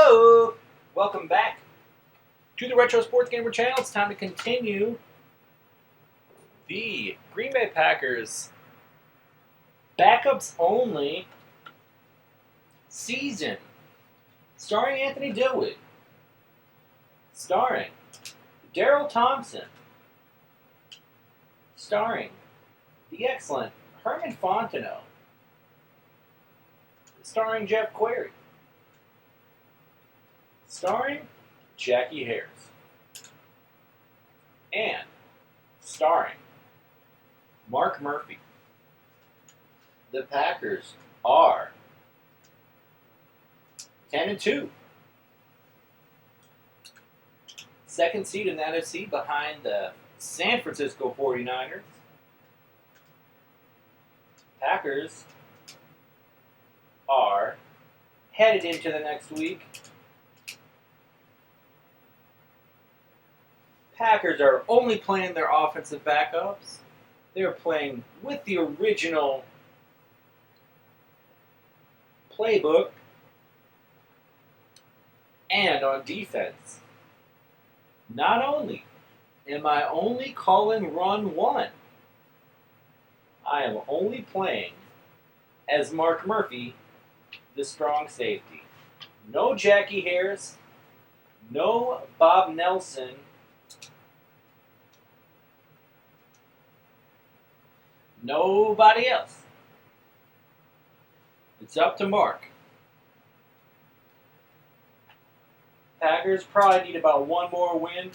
Hello! Welcome back to the Retro Sports Gamer channel. It's time to continue the Green Bay Packers backups only season. Starring Anthony Dilweg. Starring Daryl Thompson. Starring the excellent Herman Fontenot. Starring Jeff Query. Starring Jackie Harris. And starring Mark Murphy. The Packers are 10-2. Second seed in the NFC behind the San Francisco 49ers. Packers are headed into the next week. Packers are only playing their offensive backups. They're playing with the original playbook. And on defense, not only am I only calling run one, I am only playing as Mark Murphy, the strong safety. No Jackie Harris, no Bob Nelson, nobody else. It's up to Mark. Packers probably need about one more win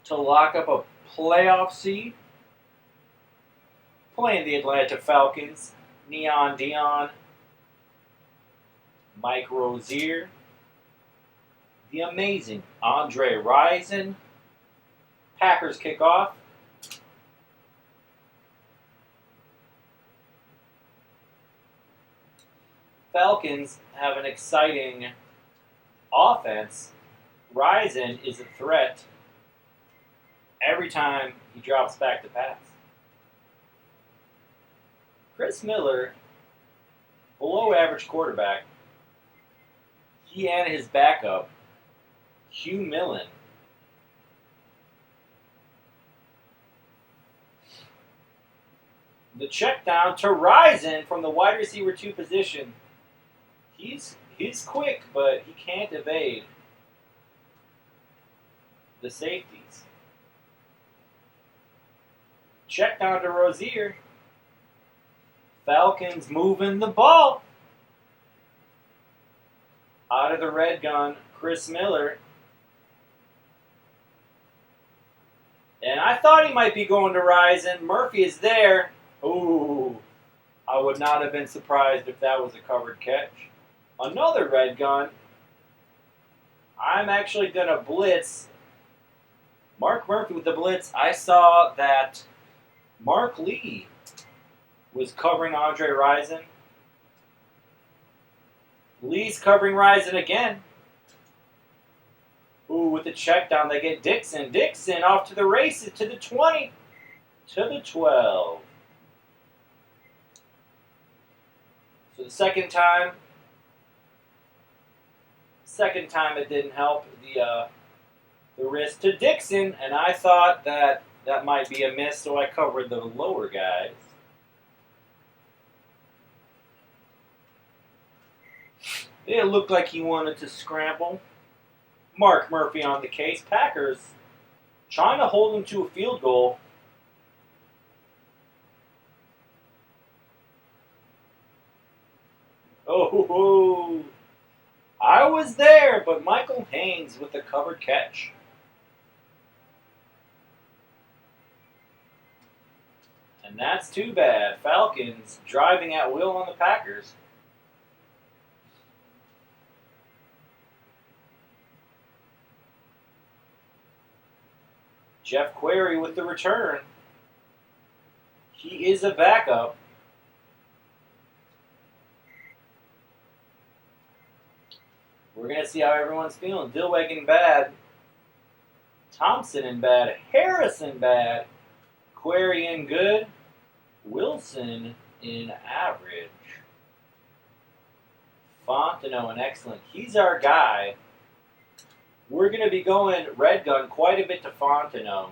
to lock up a playoff seed. Playing the Atlanta Falcons, Neon Dion, Mike Rozier, the amazing Andre Rison. Packers kick off. Falcons have an exciting offense. Rison is a threat every time he drops back to pass. Chris Miller, below average quarterback, he and his backup, Hugh Millen, the check down to Rison from the wide receiver 2 position. He's quick, but he can't evade the safeties. Check down to Rozier. Falcons moving the ball. Out of the red gun, Chris Miller. And I thought he might be going to Rison. Murphy is there. Ooh, I would not have been surprised if that was a covered catch. Another red gun. I'm actually going to blitz. Mark Murphy with the blitz. I saw that Mark Lee was covering Andre Rison. Lee's covering Rison again. Ooh, with the check down, they get Dixon. Dixon off to the races, to the 20, to the 12. So the second time it didn't help. The wrist to Dixon, and I thought that might be a miss, so I covered the lower guys. It looked like he wanted to scramble. Mark Murphy on the case. Packers trying to hold him to a field goal. Oh, I was there, but Michael Haynes with the covered catch. And that's too bad. Falcons driving at will on the Packers. Jeff Query with the return. He is a backup. We're going to see how everyone's feeling. Dilweg in bad. Thompson in bad. Harris in bad. Query in good. Wilson in average. Fontenot and excellent. He's our guy. We're going to be going red gun quite a bit to Fontenot.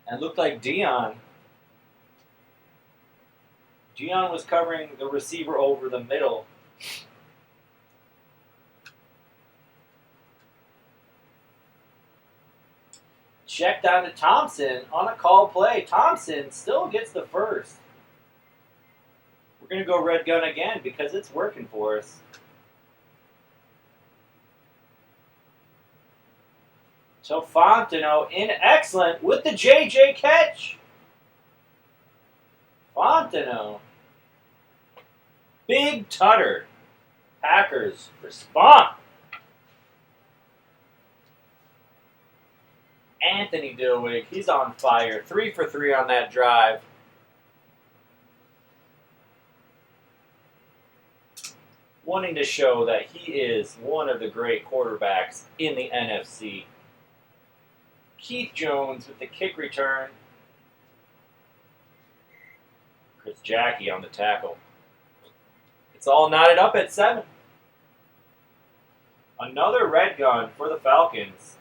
And looked like Dion was covering the receiver over the middle. Check down to Thompson on a call play. Thompson still gets the first. We're going to go red gun again because it's working for us. So Fontenot in excellent with the JJ catch. Fontenot. Big tutter. Packers respond. Anthony Dilweg, he's on fire. 3 for 3 on that drive. Wanting to show that he is one of the great quarterbacks in the NFC. Keith Jones with the kick return. Chris Jackie on the tackle. It's all knotted up at 7. Another red gun for the Falcons.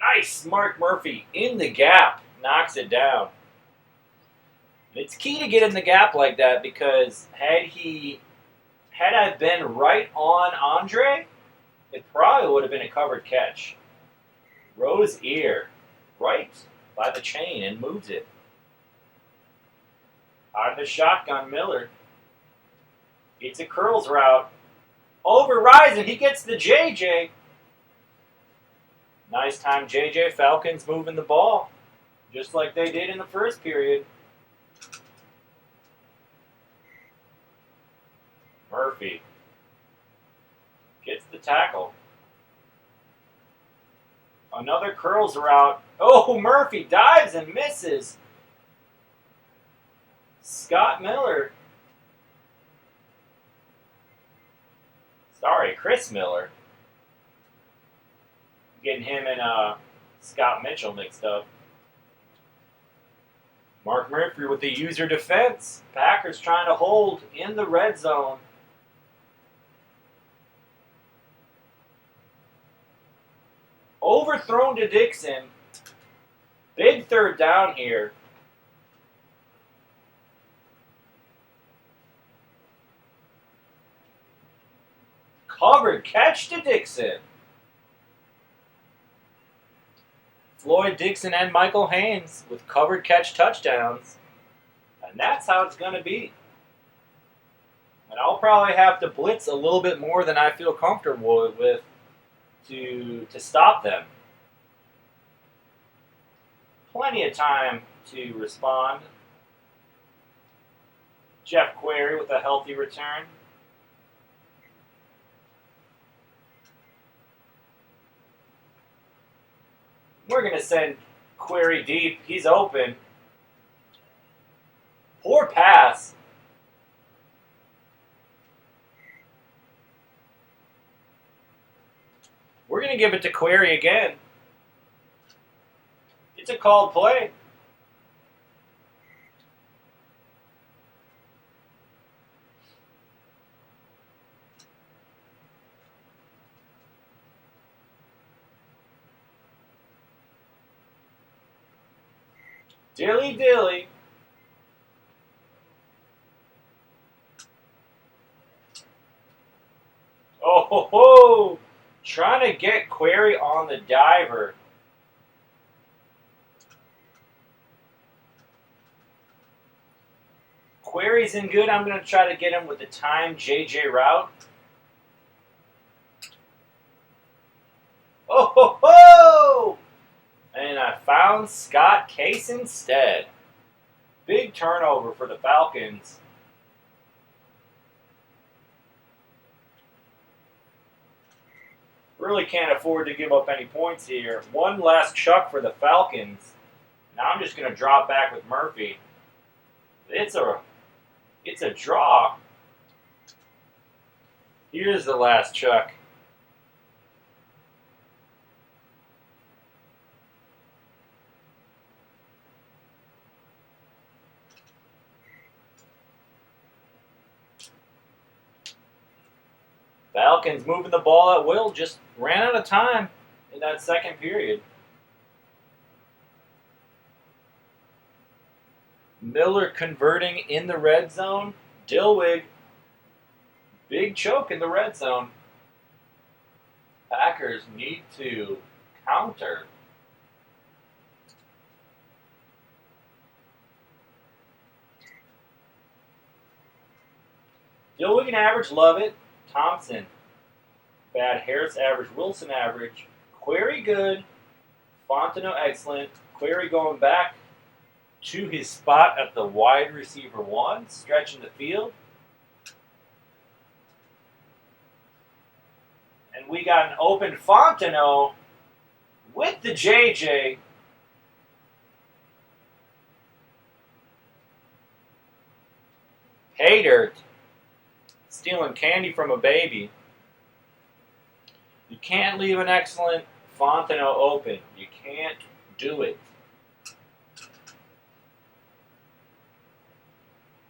Nice, Mark Murphy in the gap. Knocks it down. It's key to get in the gap like that because had I been right on Andre, it probably would have been a covered catch. Rose ear, right by the chain and moves it. On the shotgun, Miller. It's a curls route. Over Rising, he gets the JJ. Nice time, JJ. Falcons moving the ball, just like they did in the first period. Murphy gets the tackle. Another curls route. Oh, Murphy dives and misses. Scott Miller. Sorry, Chris Miller. Getting him and Scott Mitchell mixed up. Mark Murphy with the user defense. Packers trying to hold in the red zone. Overthrown to Dixon. Big third down here. Covered catch to Dixon. Floyd Dixon and Michael Haynes with covered catch touchdowns. And that's how it's going to be. And I'll probably have to blitz a little bit more than I feel comfortable with to stop them. Plenty of time to respond. Jeff Query with a healthy return. We're going to send Query deep. He's open. Poor pass. We're going to give it to Query again. It's a called play. Dilly dilly. Oh ho ho! Trying to get Query on the diver. Query's in good. I'm going to try to get him with the time JJ route. Oh ho ho! And I found Scott Case instead. Big turnover for the Falcons. Really can't afford to give up any points here. One last chuck for the Falcons. Now I'm just going to drop back with Murphy. It's a draw. Here's the last chuck. Falcons moving the ball at will, just ran out of time in that second period. Miller converting in the red zone. Dilweg, big choke in the red zone. Packers need to counter. Dilweg average, love it. Thompson, bad. Harris average. Wilson average. Query good. Fontenot excellent. Query going back to his spot at the wide receiver 1, stretching the field. And we got an open Fontenot with the JJ. Pay dirt. Stealing candy from a baby. You can't leave an excellent Fontenot open. You can't do it.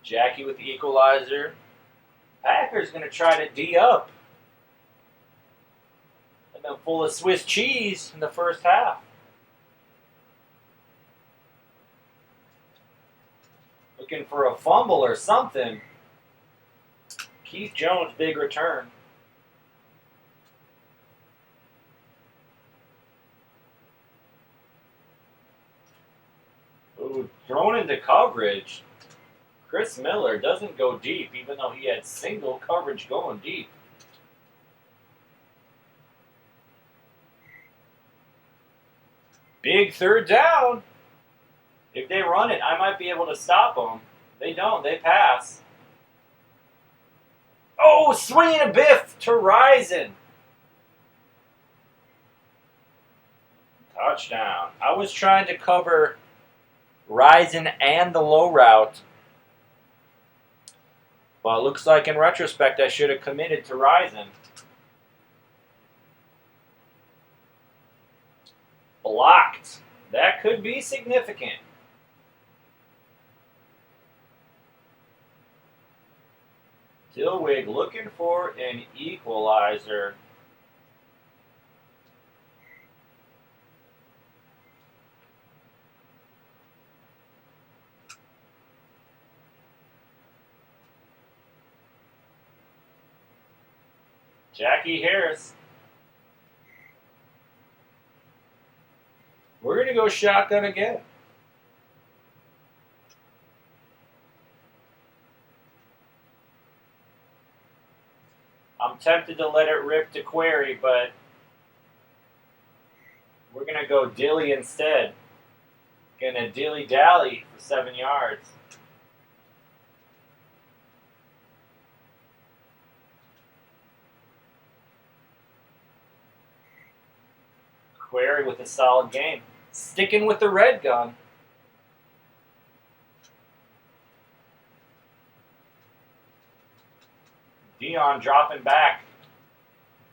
Jackie with the equalizer. Packers going to try to D up. And then full of Swiss cheese in the first half. Looking for a fumble or something. Keith Jones, big return. Ooh, thrown into coverage. Chris Miller doesn't go deep, even though he had single coverage going deep. Big third down. If they run it, I might be able to stop them. They don't. They pass. Oh, swinging a biff to Risen. Touchdown. I was trying to cover Risen and the low route. Well, it looks like in retrospect I should have committed to Risen. Blocked. That could be significant. Dilweg looking for an equalizer. Jackie Harris. We're going to go shotgun again. I'm tempted to let it rip to Query, but we're going to go Dilly instead. Going to dilly-dally for 7 yards. Query with a solid game. Sticking with the red gun. Dion dropping back.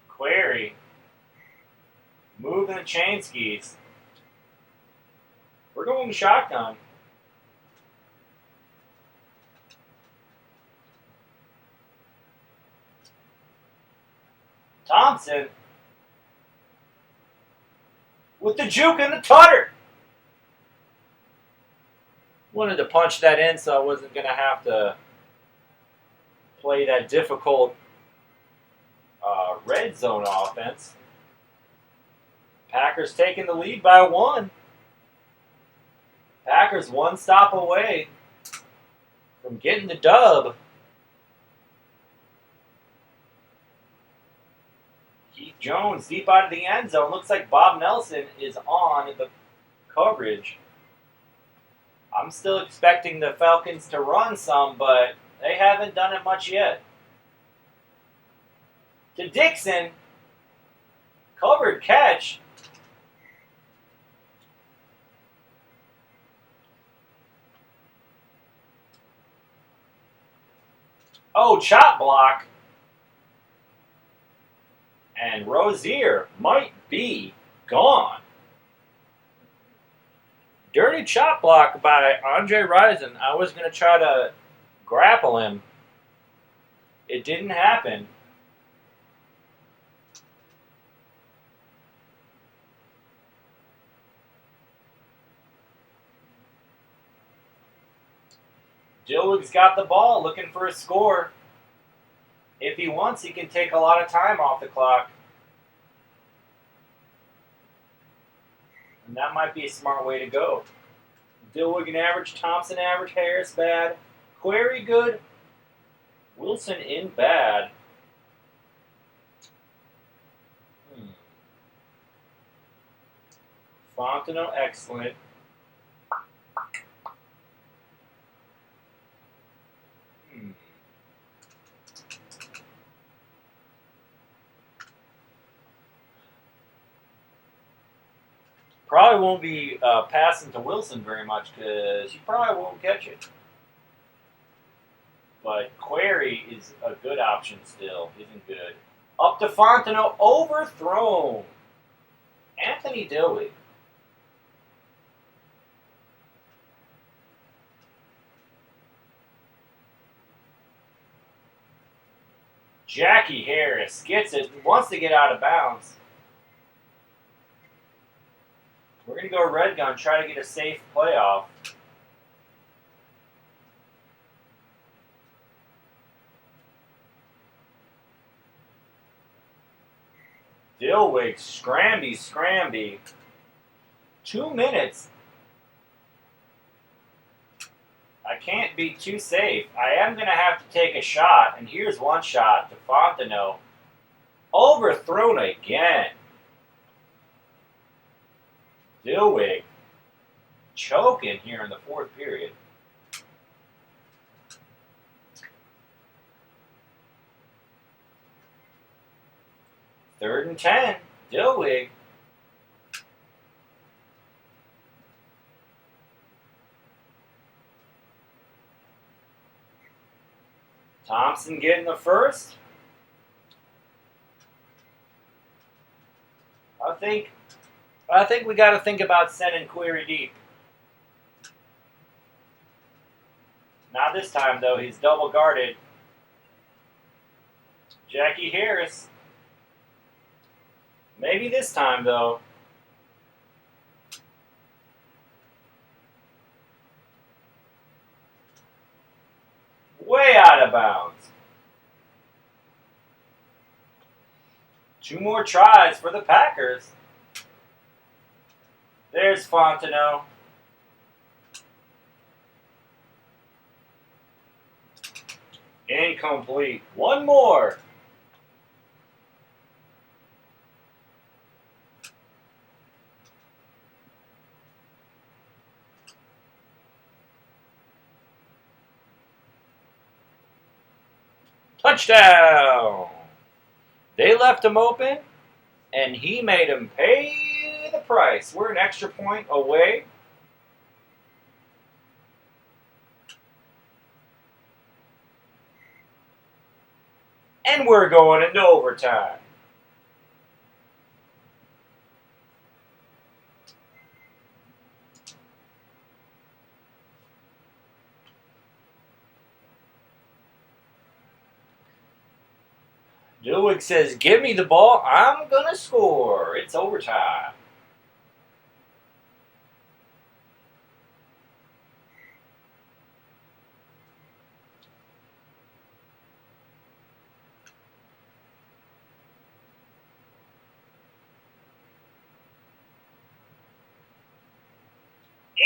Query. Moving the chain skis. We're going shotgun. Thompson. With the juke and the tutter. Wanted to punch that in so I wasn't going to have to play that difficult red zone offense. Packers taking the lead by 1. Packers 1 stop away from getting the dub. Keith Jones deep out of the end zone. Looks like Bob Nelson is on the coverage. I'm still expecting the Falcons to run some, but they haven't done it much yet. To Dixon. Covered catch. Oh, chop block. And Rozier might be gone. Dirty chop block by Andre Rison. I was going to try to grapple him. It didn't happen. Dilweg's got the ball, looking for a score. If he wants, he can take a lot of time off the clock. And that might be a smart way to go. Dilweg an average, Thompson average, Harris bad, Query good, Wilson in bad. Fontenot excellent. Probably won't be passing to Wilson very much because he probably won't catch it. But Query is a good option still. Isn't good. Up to Fontenot, overthrown. Anthony Dilweg. Jackie Harris gets it, wants to get out of bounds. We're going to go red gun, try to get a safe playoff. Dilweg, scramby. 2 minutes. I can't be too safe. I am going to have to take a shot, and here's one shot to Fontenot. Overthrown again. Dilweg choking here in the fourth period. Third and 10. Dilweg. Thompson getting the first. I think we got to think about sending Query deep. Not this time, though. He's double guarded. Jackie Harris. Maybe this time, though. Way out of bounds. 2 more tries for the Packers. There's Fontenot. Incomplete. 1 more. Touchdown! They left him open, and he made him pay the price. We're an extra point away. And we're going into overtime. Dilweg says, give me the ball. I'm going to score. It's overtime.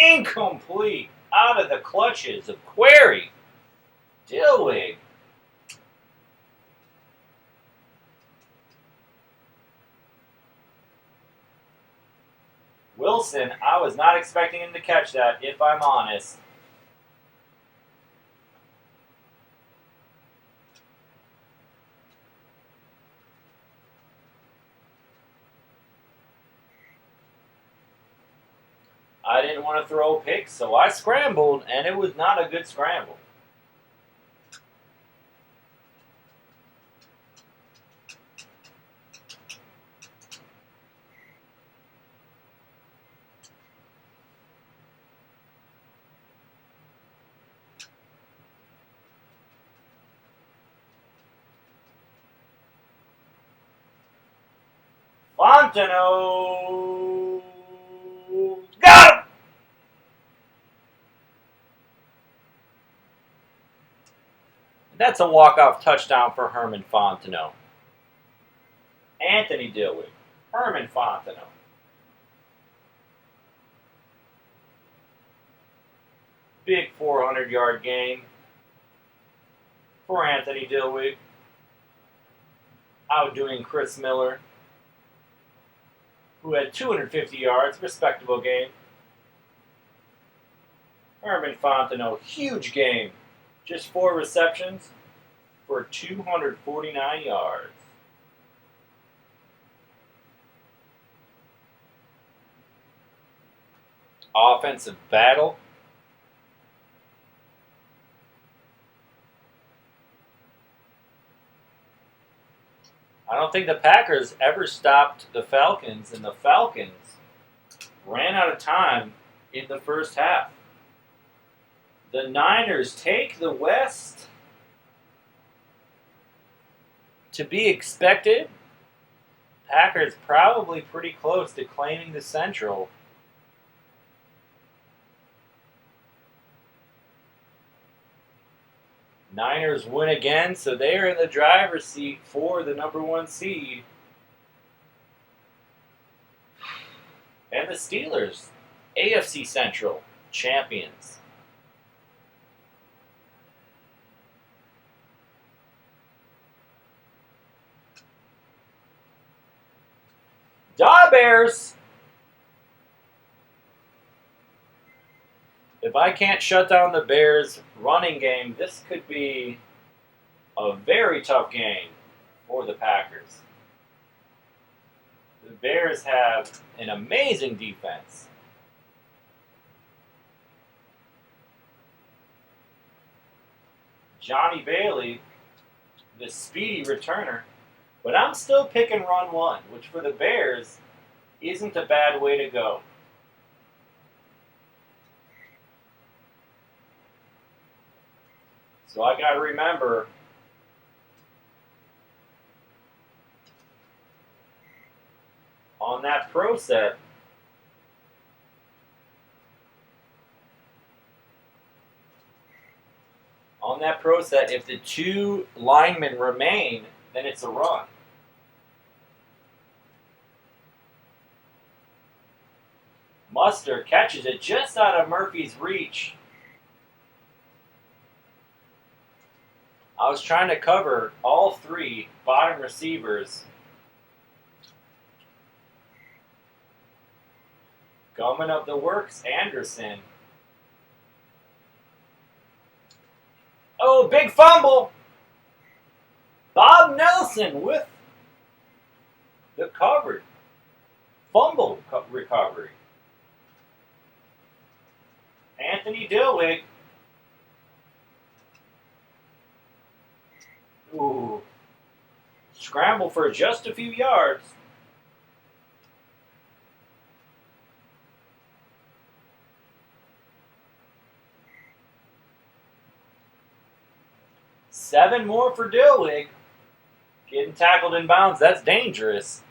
Incomplete. Out of the clutches of Query. Dilweg. Wilson, I was not expecting him to catch that, if I'm honest. I didn't want to throw a pick, so I scrambled, and it was not a good scramble. Fontenot got him! That's a walk-off touchdown for Herman Fontenot. Anthony Dilweg, Herman Fontenot. Big 400-yard game for Anthony Dilweg, outdoing Chris Miller, who had 250 yards, respectable game. Herman Fontenot, huge game, just 4 receptions for 249 yards. Offensive battle. I don't think the Packers ever stopped the Falcons, and the Falcons ran out of time in the first half. The Niners take the West. To be expected. Packers probably pretty close to claiming the Central. Niners win again, so they are in the driver's seat for the #1 seed. And the Steelers, AFC Central champions. Da Bears! If I can't shut down the Bears' running game, this could be a very tough game for the Packers. The Bears have an amazing defense. Johnny Bailey, the speedy returner. But I'm still picking run one, which for the Bears isn't a bad way to go. So I got to remember on that pro set, if the 2 linemen remain, then it's a run. Muster catches it just out of Murphy's reach. I was trying to cover all 3 bottom receivers. Gumming up the works, Anderson. Oh, big fumble! Bob Nelson with the covered fumble recovery. Anthony Dilweg. Ooh. Scramble for just a few yards. Seven more for Dilweg. Getting tackled in bounds, that's dangerous.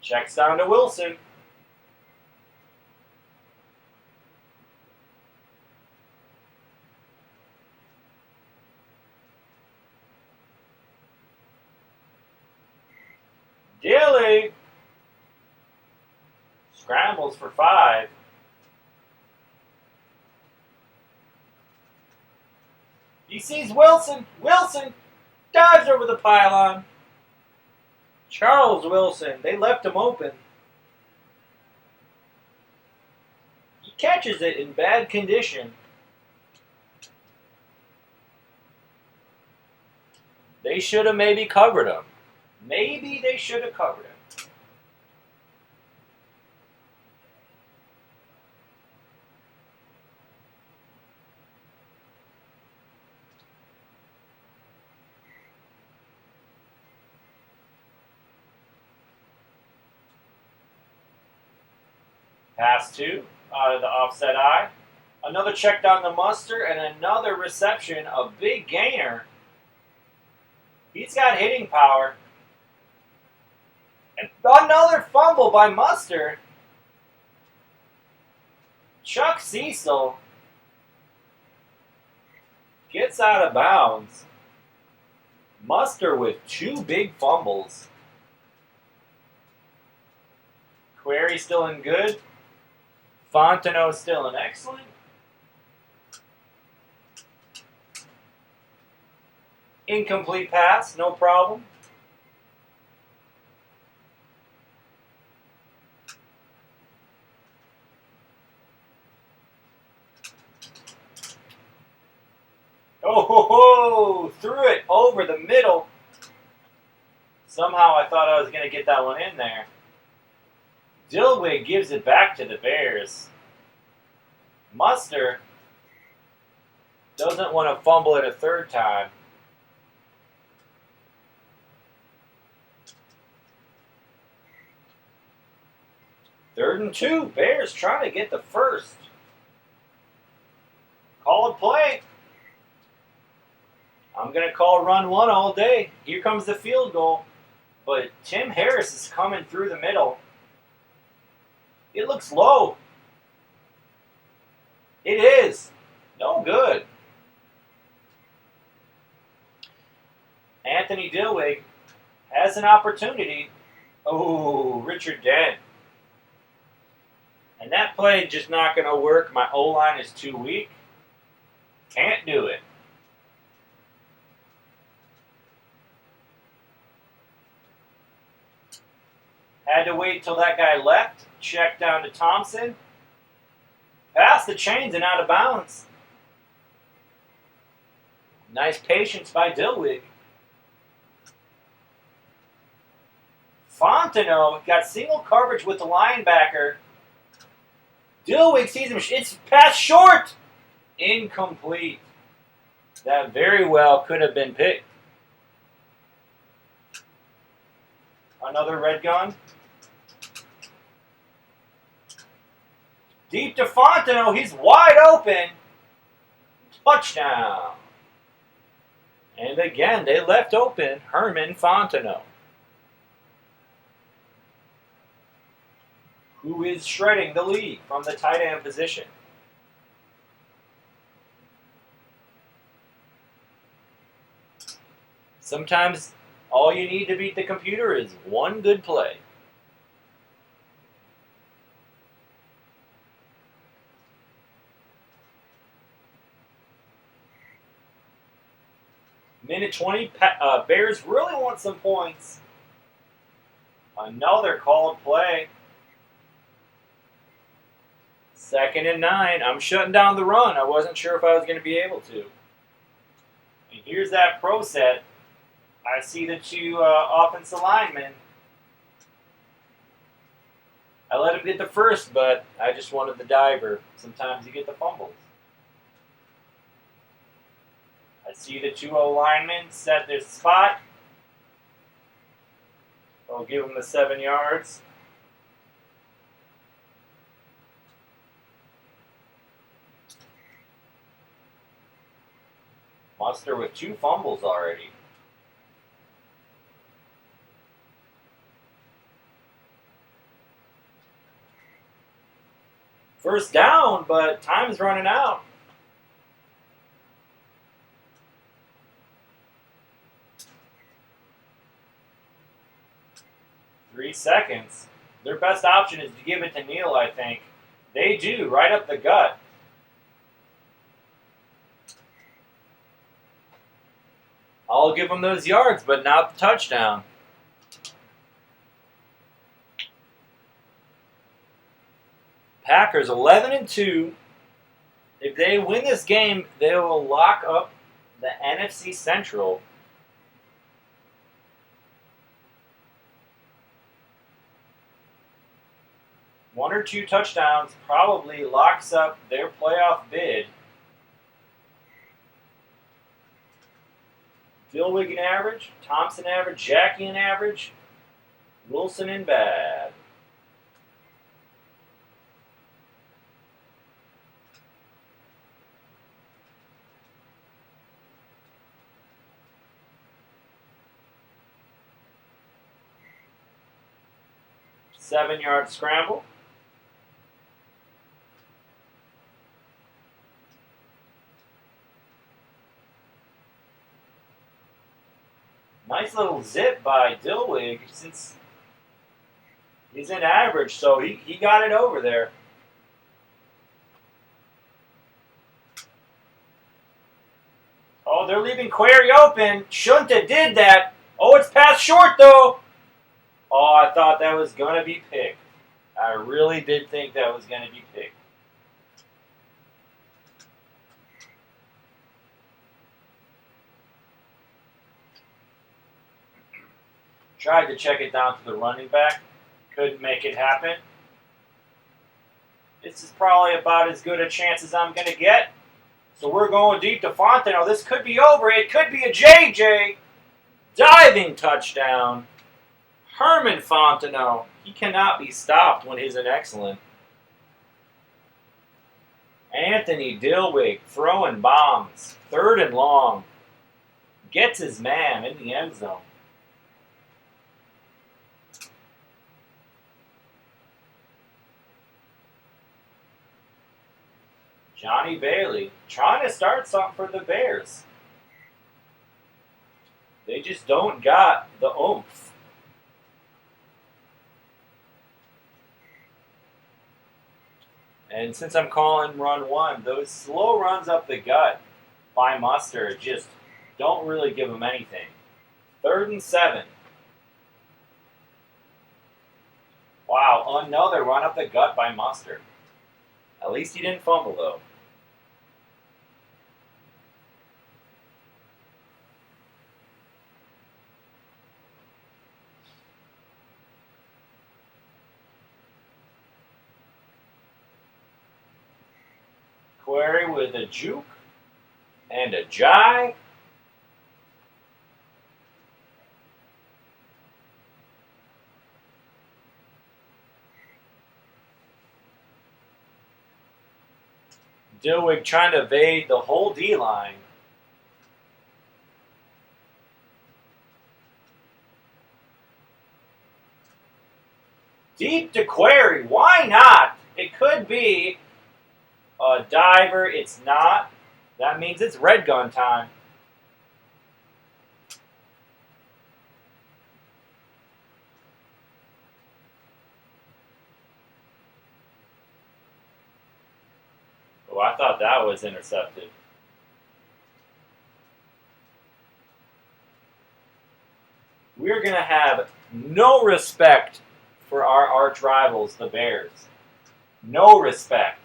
Checks down to Wilson. Dilly scrambles for 5. He sees Wilson. Wilson dives over the pylon. Charles Wilson, they left him open. He catches it in bad condition. They should have maybe covered him. Maybe they should have covered him. Pass 2 out of the offset eye. Another check down the Muster and another reception, a big gainer He's got hitting power. And another fumble by Mustard. Chuck Cecil gets out of bounds. Mustard with 2 big fumbles. Query still in good. Fontenot still in excellent. Incomplete pass, no problem. Oh, ho, ho, threw it over the middle. Somehow I thought I was going to get that one in there. Dilweg gives it back to the Bears. Mustard doesn't want to fumble it a third time. Third and 2. Bears trying to get the first. Call a play. I'm going to call run 1 all day. Here comes the field goal. But Tim Harris is coming through the middle. It looks low. It is. No good. Anthony Dilweg has an opportunity. Oh, Richard Dent. And that play just not going to work. My O-line is too weak. Can't do it. Had to wait till that guy left. Check down to Thompson. Past the chains and out of bounds. Nice patience by Dilweg. Fontenot got single coverage with the linebacker. Dilweg sees him. It's pass short. Incomplete. That very well could have been picked. Another red gun. Deep to Fontenot. He's wide open. Touchdown. And again, they left open Herman Fontenot, who is shredding the league from the tight end position. Sometimes all you need to beat the computer is one good play. Minute 20, Bears really want some points. Another called play. 2nd and 9. I'm shutting down the run. I wasn't sure if I was going to be able to. And here's that pro set. I see the 2 offensive linemen. I let him get the first, but I just wanted the diver. Sometimes you get the fumbles. I see the 2 linemen set their spot. I'll give them the 7 yards. Mustard with 2 fumbles already. First down, but time's running out. Three seconds. Their best option is to give it to Neal, I think. They do, right up the gut. I'll give them those yards, but not the touchdown. Packers 11-2. If they win this game, they will lock up the NFC Central. One or 2 touchdowns probably locks up their playoff bid. Dilweg in average, Thompson average, Jackie in average, Wilson in bad. 7-yard scramble. Nice little zip by Dilweg since he's in average, so he got it over there. Oh, they're leaving Query open. Shouldn't have did that. Oh, it's passed short, though. Oh, I thought that was going to be picked. I really did think that was going to be picked. Tried to check it down to the running back. Couldn't make it happen. This is probably about as good a chance as I'm going to get. So we're going deep to Fontenot. This could be over. It could be a JJ. Diving touchdown. Herman Fontenot. He cannot be stopped when he's an excellent. Anthony Dilweg throwing bombs. 3rd and long. Gets his man in the end zone. Johnny Bailey trying to start something for the Bears. They just don't got the oomph. And since I'm calling run 1, those slow runs up the gut by Mustard just don't really give them anything. 3rd and 7. Wow, another run up the gut by Mustard. At least he didn't fumble, though. Query with a juke and a jive. Dilweg trying to evade the whole D-line. Deep to Query. Why not? It could be a diver. It's not. That means it's red gun time. Oh, I thought that was intercepted. We're going to have no respect for our arch rivals, the Bears. No respect.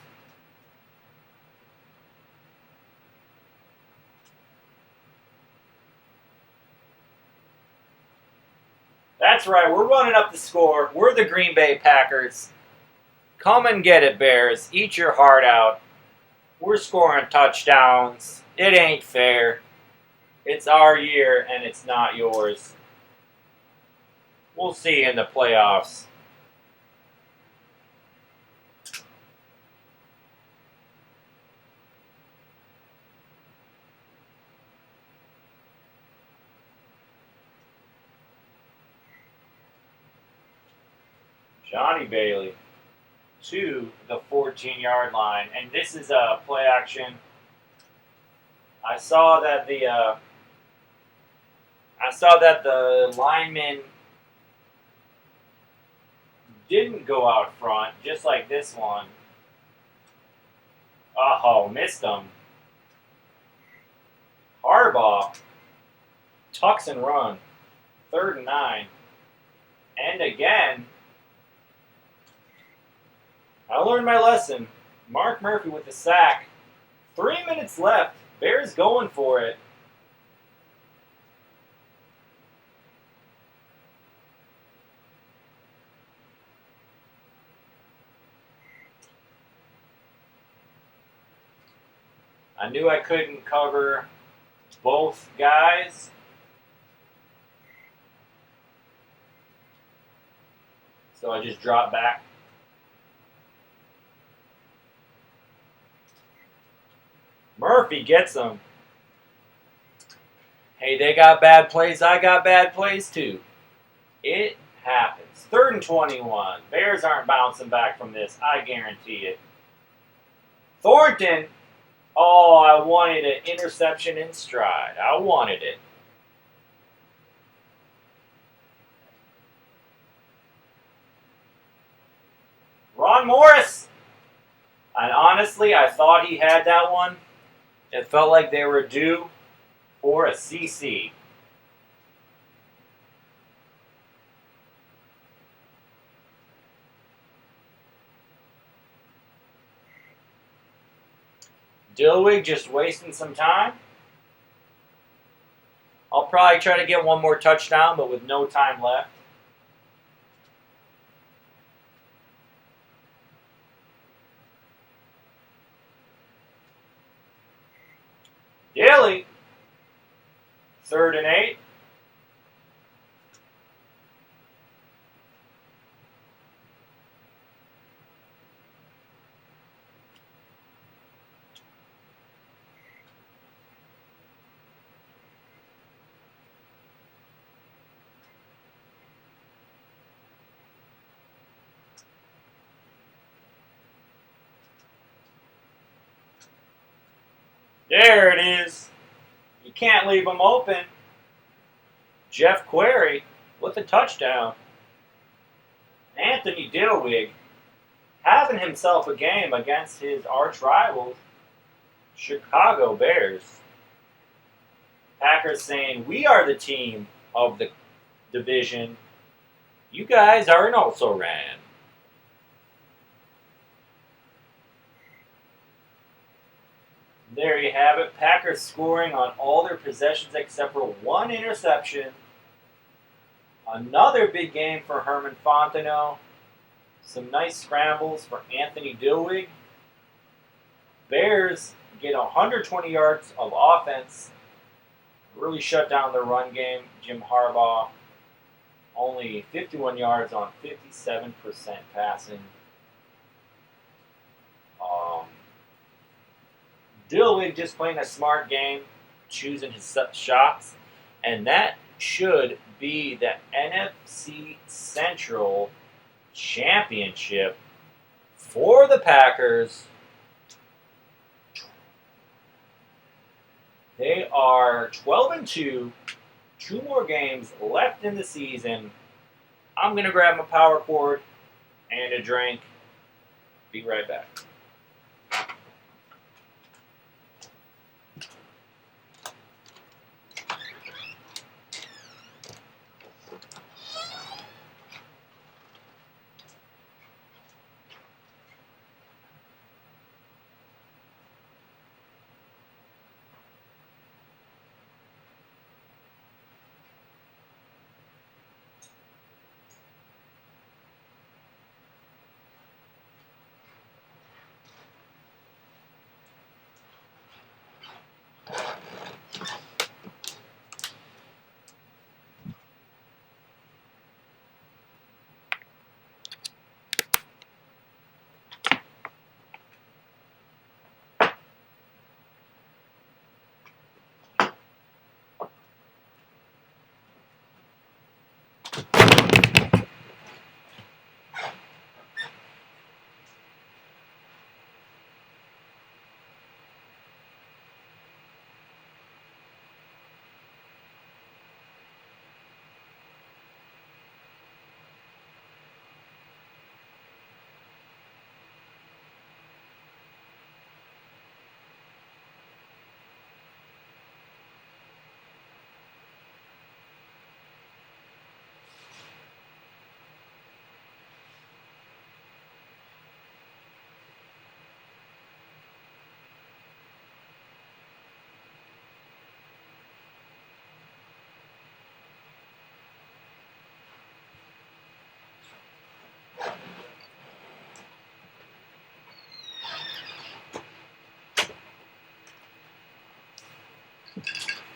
That's right, we're running up the score. We're the Green Bay Packers. Come and get it, Bears. Eat your heart out. We're scoring touchdowns. It ain't fair. It's our year, and it's not yours. We'll see you in the playoffs. Johnny Bailey to the 14-yard line, and this is a play action. I saw that the lineman didn't go out front, just like this one. Oh, missed him. Harbaugh tucks and run. 3rd and 9. And again, I learned my lesson. Mark Murphy with the sack. 3 minutes left. Bears going for it. I knew I couldn't cover both guys. So I just dropped back. Murphy gets them. Hey, they got bad plays. I got bad plays too. It happens. 3rd and 21. Bears aren't bouncing back from this. I guarantee it. Thornton. Oh, I wanted an interception in stride. I wanted it. Ron Morris. And honestly, I thought he had that one. It felt like they were due for a CC. Dilweg just wasting some time. I'll probably try to get one more touchdown, but with no time left. Daly. 3rd and 8. There it is. You can't leave them open. Jeff Query with a touchdown. Anthony Dilweg having himself a game against his arch rivals, Chicago Bears. Packers saying, we are the team of the division. You guys are an also-ran. There you have it. Packers scoring on all their possessions except for one interception. Another big game for Herman Fontenot. Some nice scrambles for Anthony Dilweg. Bears get 120 yards of offense. Really shut down the run game. Jim Harbaugh only 51 yards on 57% passing. Dilweg just playing a smart game, choosing his shots, and that should be the NFC Central Championship for the Packers. They are 12-2, 2 more games left in the season. I'm going to grab my power cord and a drink. Be right back.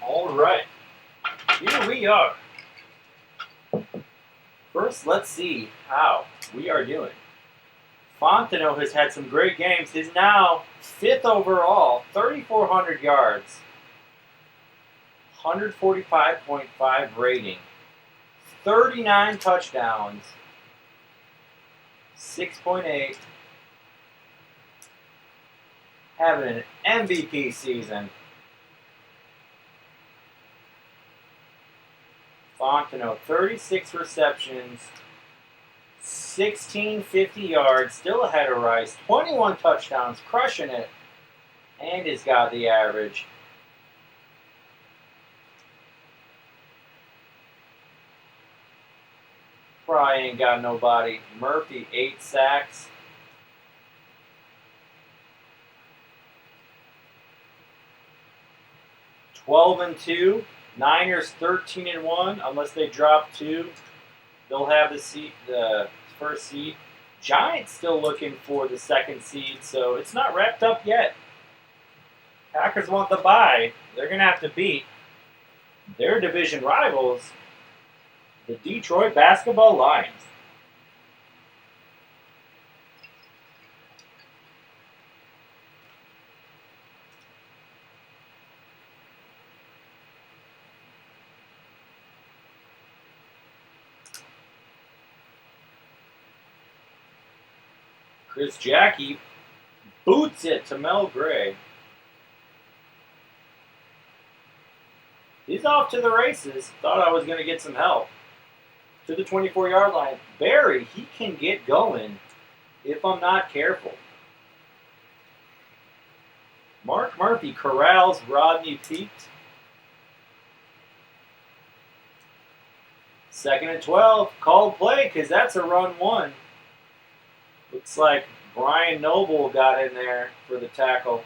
All right, here we are. First, let's see how we are doing. Fontenot has had some great games. He's now 5th overall, 3,400 yards, 145.5 rating, 39 touchdowns. 6.8. Having an MVP season. Fontenot, 36 receptions, 1,650 yards, still ahead of Rice, 21 touchdowns, crushing it, and has got the average. Probably ain't got nobody. Murphy, 8 sacks. (12-2). Niners 13-1. Unless they drop 2, they'll have the first seed. Giants still looking for the second seed, so it's not wrapped up yet. Packers want the bye. They're going to have to beat their division rivals, the Detroit Basketball Lions. Chris Jackie boots it to Mel Gray. He's off to the races. Thought I was going to get some help. To the 24-yard line. Barry, he can get going if I'm not careful. Mark Murphy corrals Rodney Peete. 2nd and 12. Called play because that's a run 1. Looks like Brian Noble got in there for the tackle.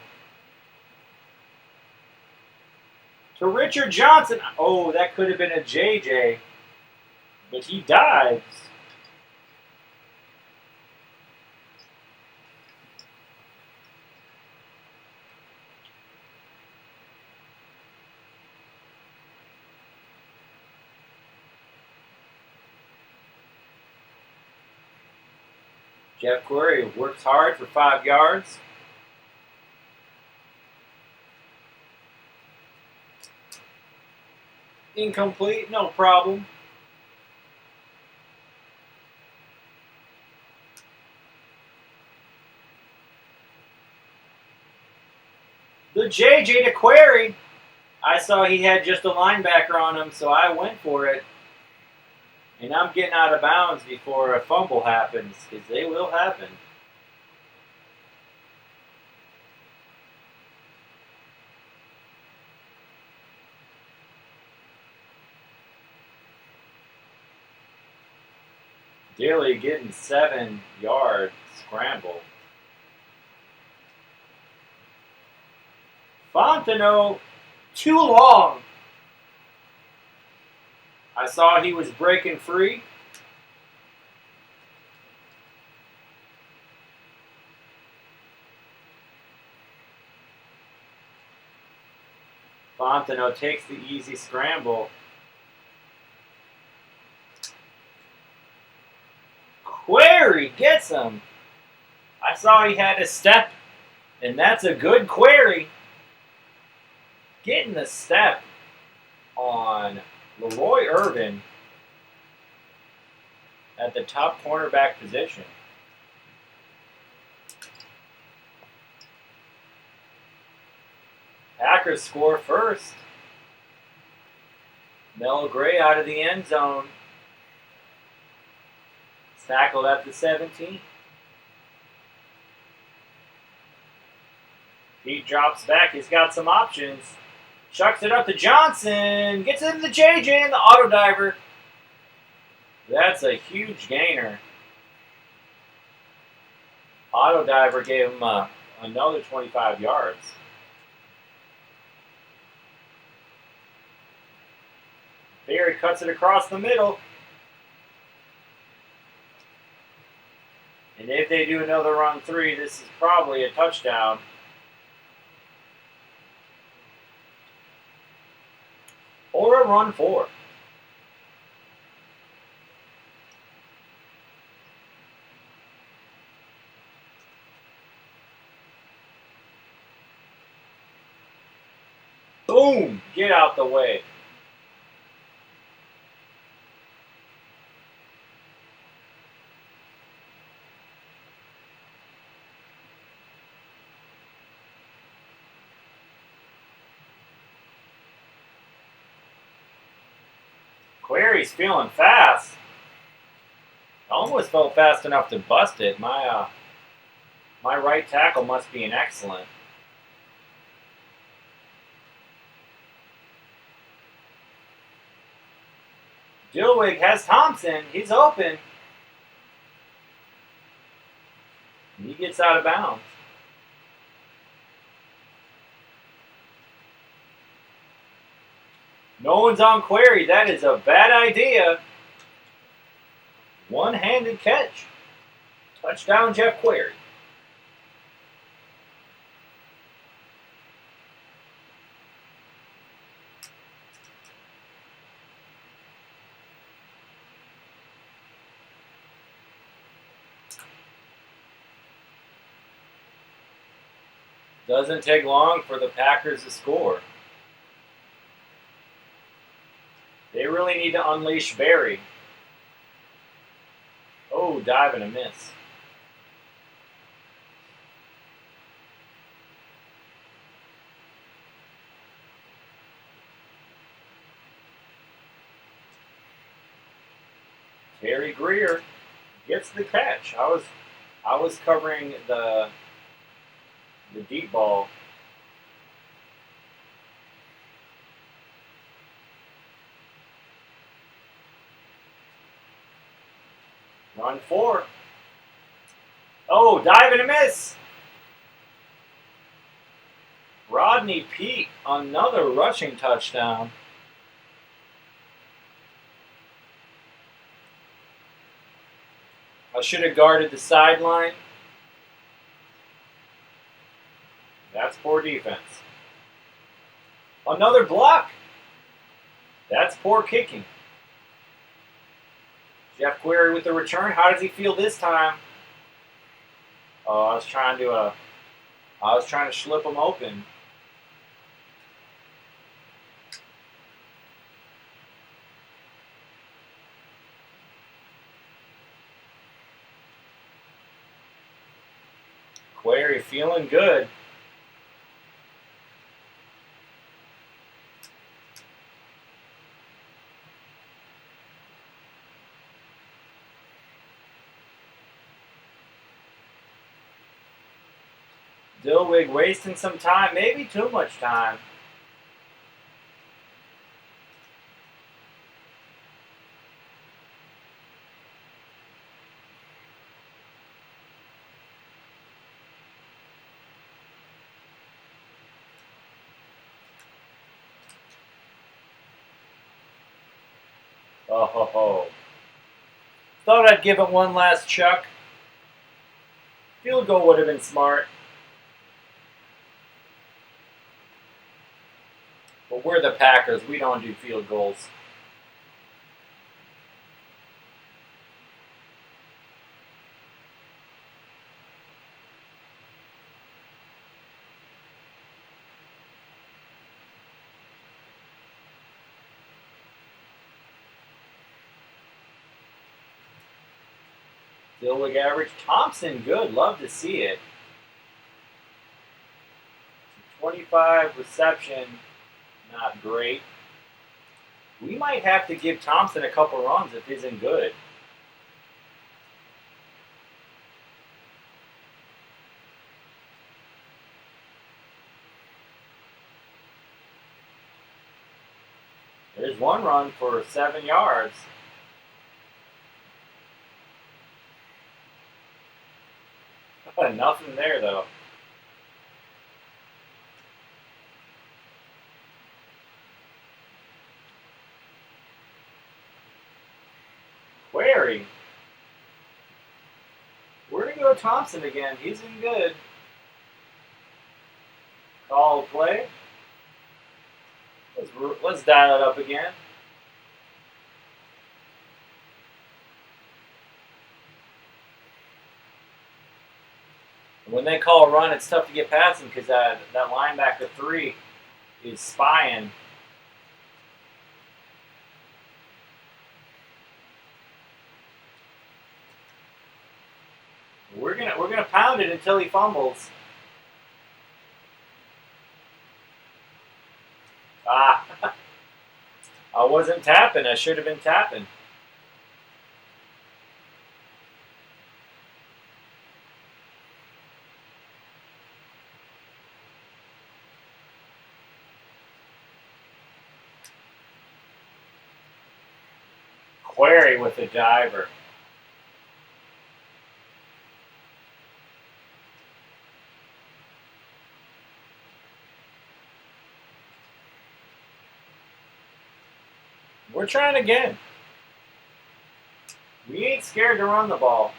To Richard Johnson. Oh, that could have been a JJ. But he dives. Jeff Query works hard for 5 yards. Incomplete, no problem. The JJ to Query. I saw he had just a linebacker on him, so I went for it. And I'm getting out of bounds before a fumble happens, because they will happen. Dilweg getting 7-yard scramble. Fontenot, too long. I saw he was breaking free. Fontenot takes the easy scramble. Query gets him. I saw he had a step, and that's a good query. Getting the step on Leroy Irvin at the top cornerback position. Packers score first. Mel Gray out of the end zone. Tackled at the 17. Pete drops back. He's got some options. Chucks it up to Johnson. Gets it to the JJ and the auto diver. That's a huge gainer. Auto diver gave him another 25 yards. Barry cuts it across the middle. And if they do another run 3, this is probably a touchdown. Or a run 4. Boom! Get out the way. Query's feeling fast. Almost felt fast enough to bust it. My right tackle must be an excellent. Dilweg has Thompson. He's open. He gets out of bounds. No one's on Query. That is a bad idea. One-handed catch. Touchdown, Jeff Query. Doesn't take long for the Packers to score. They really need to unleash Barry. Oh, dive and a miss. Terry Greer gets the catch. I was covering the deep ball. Run 4. Oh, dive and a miss. Rodney Peete, another rushing touchdown. I should have guarded the sideline. That's poor defense. Another block. That's poor kicking. Jeff Query with the return. How does he feel this time? Oh, I was trying to slip him open. Query feeling good. Dilweg wasting some time, maybe too much time. Oh ho ho. Thought I'd give it one last chuck. Field goal would have been smart. But we're the Packers. We don't do field goals. Dilweg average. Thompson, good. Love to see it. 25 reception. Not great. We might have to give Thompson a couple runs if he isn't good. There's one run for 7 yards. Nothing there, though. Query. We're going to go Thompson again. He's in good. Call play. Let's dial it up again. When they call a run, it's tough to get past him because that linebacker 3 is spying. We're gonna pound it until he fumbles. I wasn't tapping. I should have been tapping. Query with the diver. We're trying again. We ain't scared to run the ball.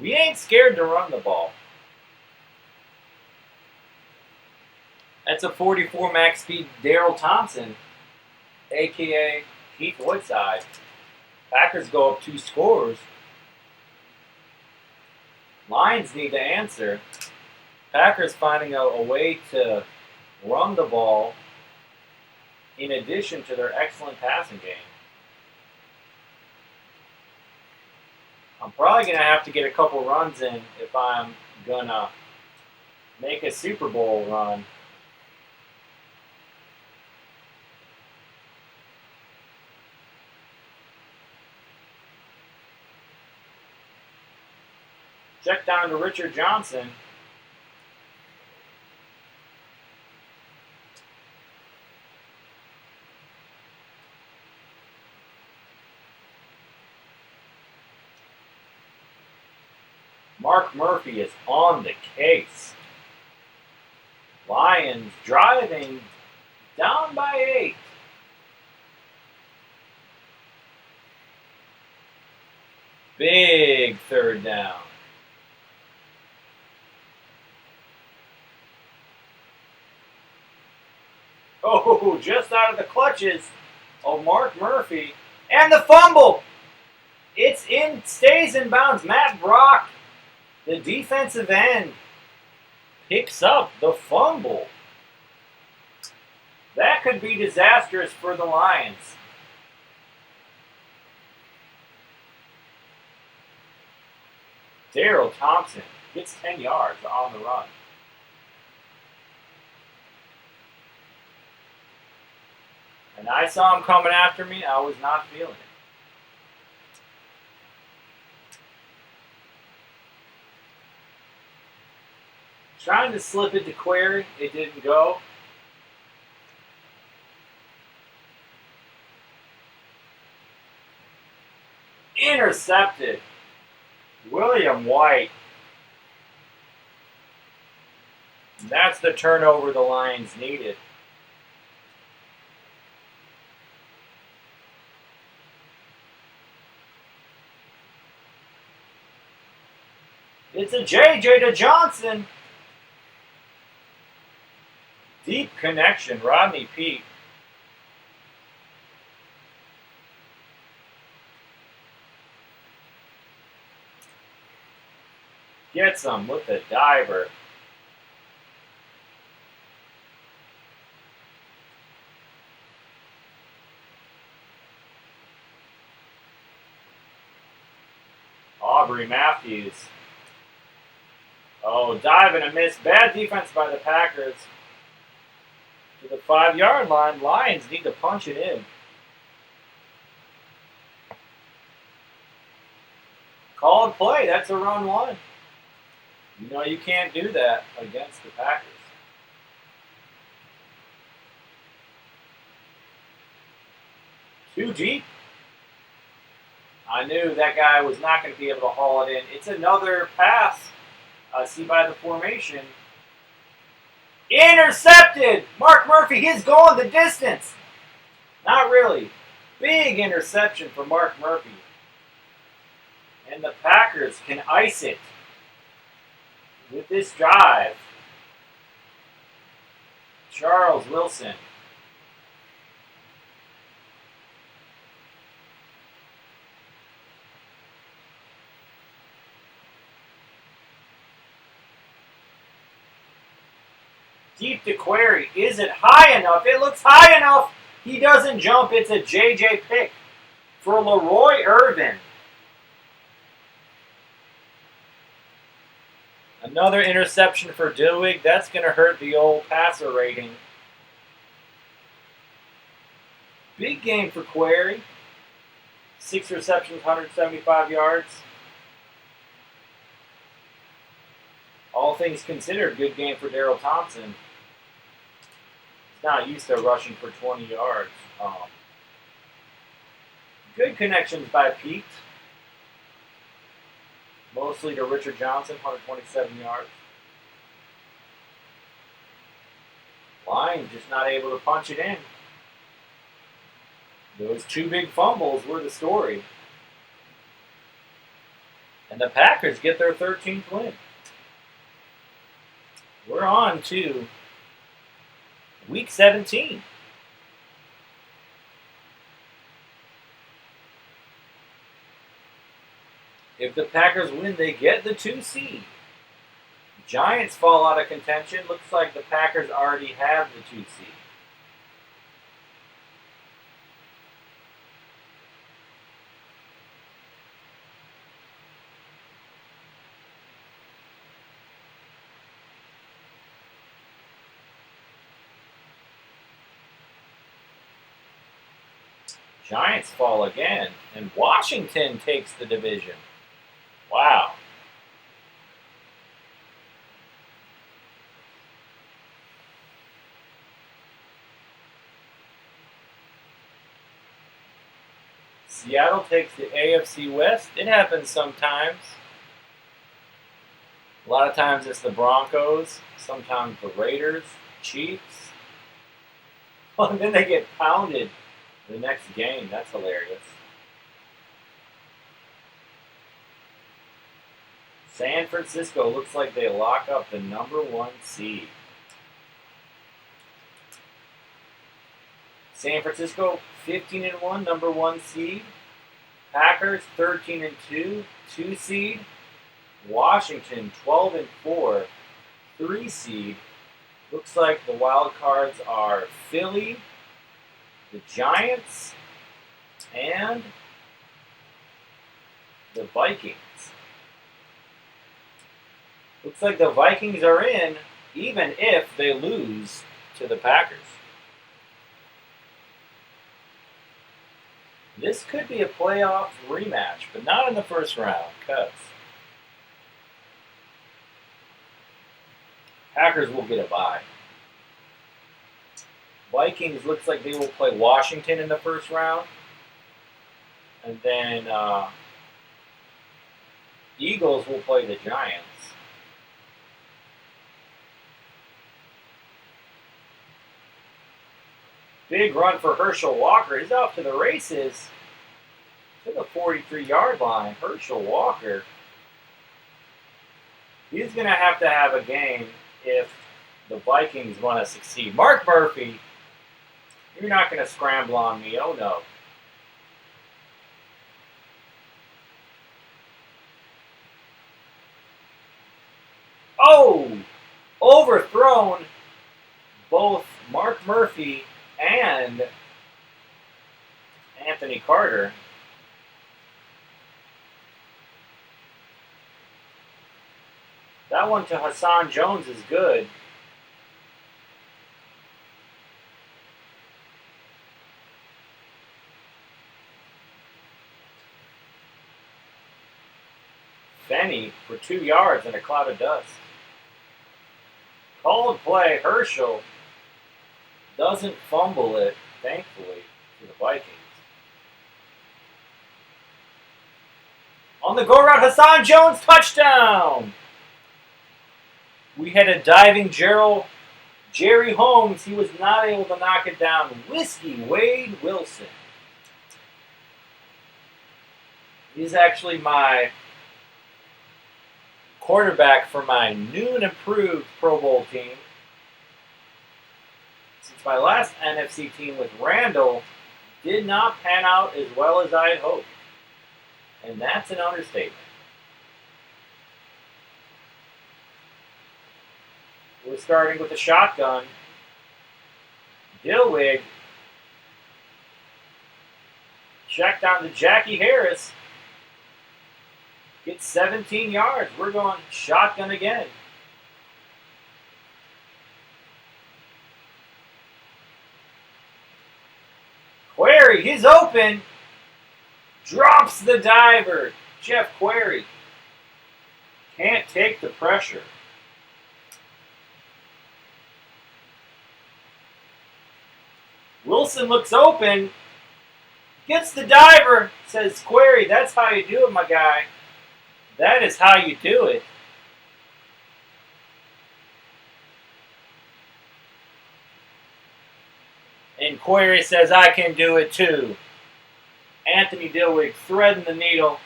We ain't scared to run the ball. That's a 44 max speed Daryl Thompson, a.k.a. Keith Woodside. Packers go up 2 scores. Lions need to answer. Packers finding a way to run the ball in addition to their excellent passing game. I'm probably going to have to get a couple runs in if I'm going to make a Super Bowl run. Check down to Richard Johnson. Mark Murphy is on the case. Lions driving down by 8. Big third down. Oh, just out of the clutches of Mark Murphy. And the fumble. It's in, stays in bounds. Matt Brock, the defensive end, picks up the fumble. That could be disastrous for the Lions. Daryl Thompson gets 10 yards on the run. And I saw him coming after me. I was not feeling it. Trying to slip it to Query. It didn't go. Intercepted. William White. And that's the turnover the Lions needed. It's a JJ to Johnson. Deep connection, Rodney Peete. Gets him with the diver. Aubrey Matthews. Oh, dive and a miss. Bad defense by the Packers. To the 5-yard line. Lions need to punch it in. Called play. That's a run one. You know you can't do that against the Packers. Too deep. I knew that guy was not going to be able to haul it in. It's another pass. See by the formation. Intercepted! Mark Murphy, he's going the distance. Not really. Big interception for Mark Murphy. And the Packers can ice it with this drive. Charles Wilson. Deep to Query. Is it high enough? It looks high enough. He doesn't jump. It's a JJ pick for Leroy Irvin. Another interception for Dilweg. That's going to hurt the old passer rating. Big game for Query. 6 receptions, 175 yards. All things considered, good game for Daryl Thompson. He's not used to rushing for 20 yards. Good connections by Pete. Mostly to Richard Johnson, 127 yards. Line just not able to punch it in. Those 2 big fumbles were the story. And the Packers get their 13th win. We're on to Week 17. If the Packers win, they get the 2 seed. Giants fall out of contention. Looks like the Packers already have the 2 seed. Giants fall again, and Washington takes the division. Wow. Seattle takes the AFC West. It happens sometimes. A lot of times it's the Broncos, sometimes the Raiders, Chiefs. And then they get pounded the next game. That's hilarious. San Francisco looks like they lock up the #1 seed. San Francisco 15-1, #1 seed. Packers 13-2, 2 seed. Washington 12-4, 3 seed. Looks like the wild cards are Philly, the Giants, and the Vikings. Looks like the Vikings are in, even if they lose to the Packers. This could be a playoff rematch, but not in the first round, because Packers will get a bye. Vikings looks like they will play Washington in the first round. And then Eagles will play the Giants. Big run for Herschel Walker. He's off to the races to the 43-yard line. Herschel Walker. He's going to have a game if the Vikings want to succeed. Mark Murphy, you're not going to scramble on me. Oh, no. Oh! Overthrown both Mark Murphy and Anthony Carter. That one to Hassan Jones is good. Fenny for 2 yards in a cloud of dust. Called play. Herschel doesn't fumble it, thankfully, for the Vikings. On the go route, Hassan Jones, touchdown! We had a diving Jerry Holmes. He was not able to knock it down. Whiskey Wade Wilson. He's actually my quarterback for my new and improved Pro Bowl team. Since my last NFC team with Randall did not pan out as well as I had hoped. And that's an understatement. We're starting with a shotgun. Dilweg checked on to Jackie Harris. Gets 17 yards. We're going shotgun again. He's open. Drops the diver. Jeff Query can't take the pressure. Wilson looks open. Gets the diver. Says Query, that's how you do it, my guy. That is how you do it. And Query says, I can do it too. Anthony Dilweg threading the needle.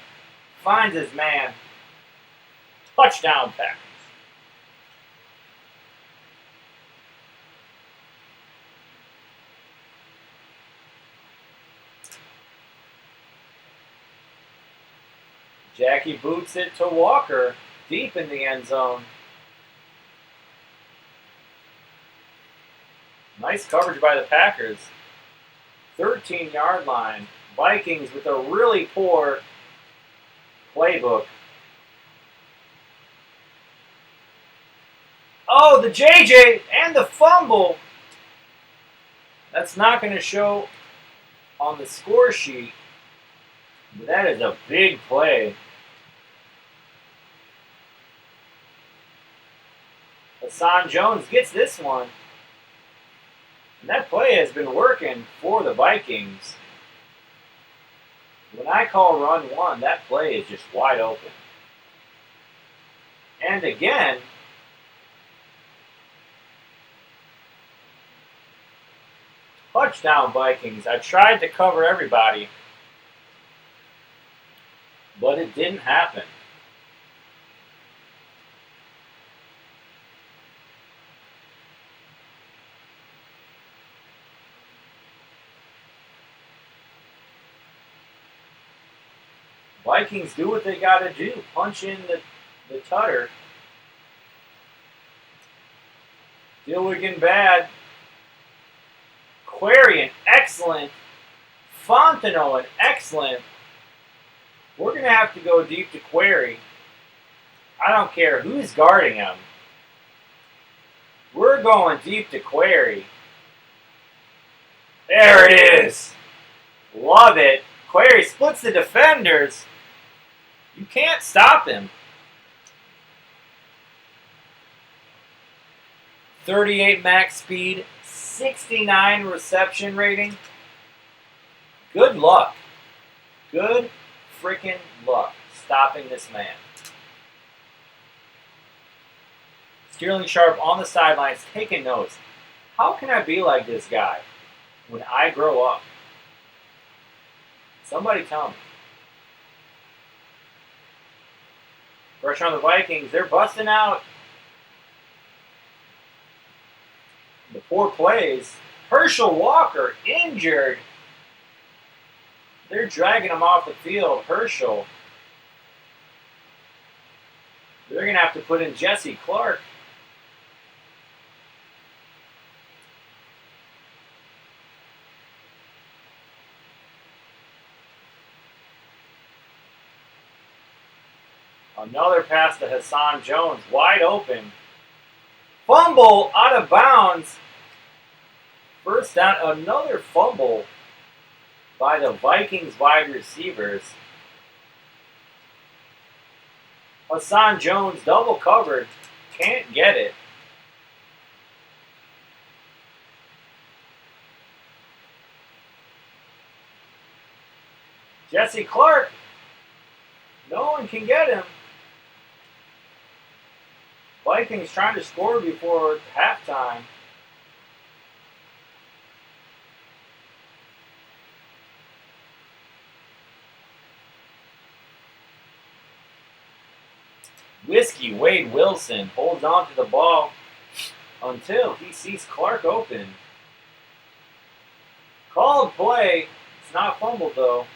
Finds his man. Touchdown Packers. Jackie boots it to Walker. Deep in the end zone. Nice coverage by the Packers. 13-yard line. Vikings with a really poor playbook. Oh, the JJ and the fumble. That's not going to show on the score sheet. But that is a big play. Hassan Jones gets this one. And that play has been working for the Vikings. When I call run one, that play is just wide open. And again, touchdown Vikings. I tried to cover everybody, but it didn't happen. Vikings do what they got to do. Punch in the tutter. Dilweg bad. Query an excellent. Fontenot an excellent. We're going to have to go deep to Query. I don't care who's guarding him. We're going deep to Query. There it is. Love it. Query splits the defenders. You can't stop him. 38 max speed, 69 reception rating. Good luck. Good freaking luck stopping this man. Sterling Sharpe on the sidelines taking notes. How can I be like this guy when I grow up? Somebody tell me. Pressure on the Vikings. They're busting out. The poor plays. Herschel Walker injured. They're dragging him off the field. Herschel. They're going to have to put in Jesse Clark. Another pass to Hassan Jones, wide open. Fumble out of bounds. First down, another fumble by the Vikings wide receivers. Hassan Jones double covered, can't get it. Jesse Clark, no one can get him. Vikings trying to score before halftime. Whiskey Wade Wilson holds on to the ball until he sees Clark open. Called play. It's not fumbled though.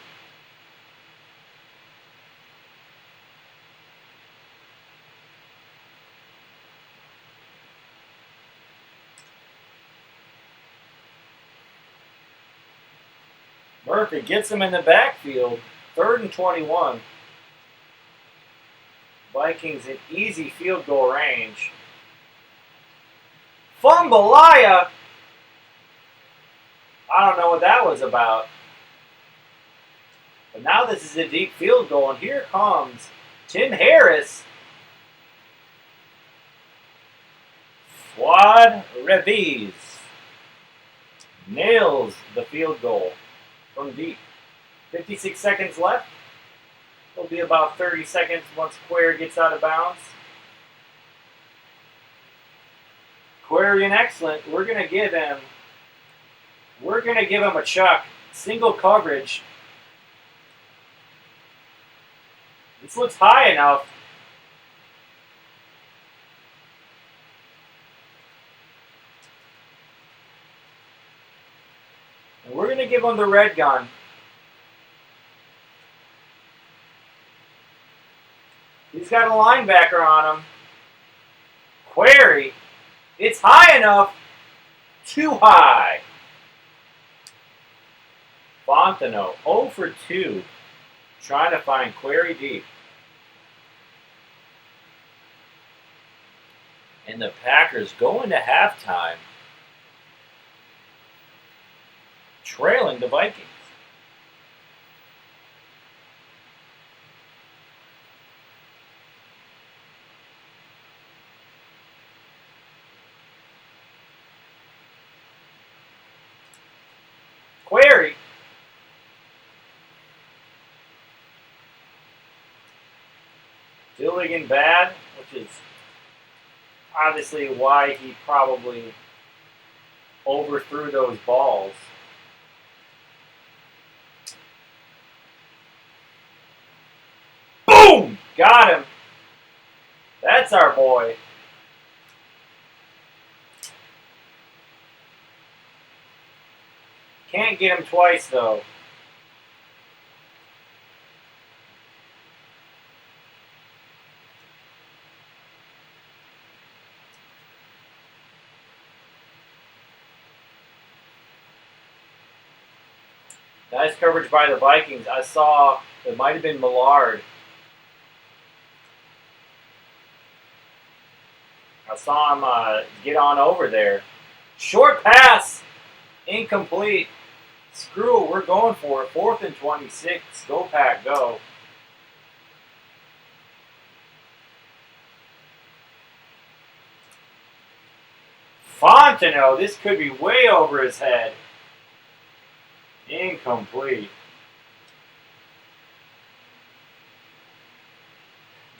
Murphy gets him in the backfield. 3rd and 21. Vikings in easy field goal range. Fumbalaya. I don't know what that was about. But now this is a deep field goal, and here comes Tim Harris. Fuad Reviz nails the field goal from deep. 56 seconds left. It'll be about 30 seconds once Query gets out of bounds. Query and excellent. We're gonna give him a chuck. Single coverage. This looks high enough. And we're gonna give him the red gun. He's got a linebacker on him. Query. It's high enough. Too high. Fontenot, 0 for 2. Trying to find Query deep. And the Packers go into halftime trailing the Vikings. Query. Dilweg in bad, which is obviously why he probably overthrew those balls. Boom! Got him. That's our boy. Can't get him twice, though. Nice coverage by the Vikings. I saw it might have been Millard. I saw him get on over there. Short pass. Incomplete. Screw it. We're going for it. 4th and 26. Go Pack, go. Fontenot. This could be way over his head. Incomplete.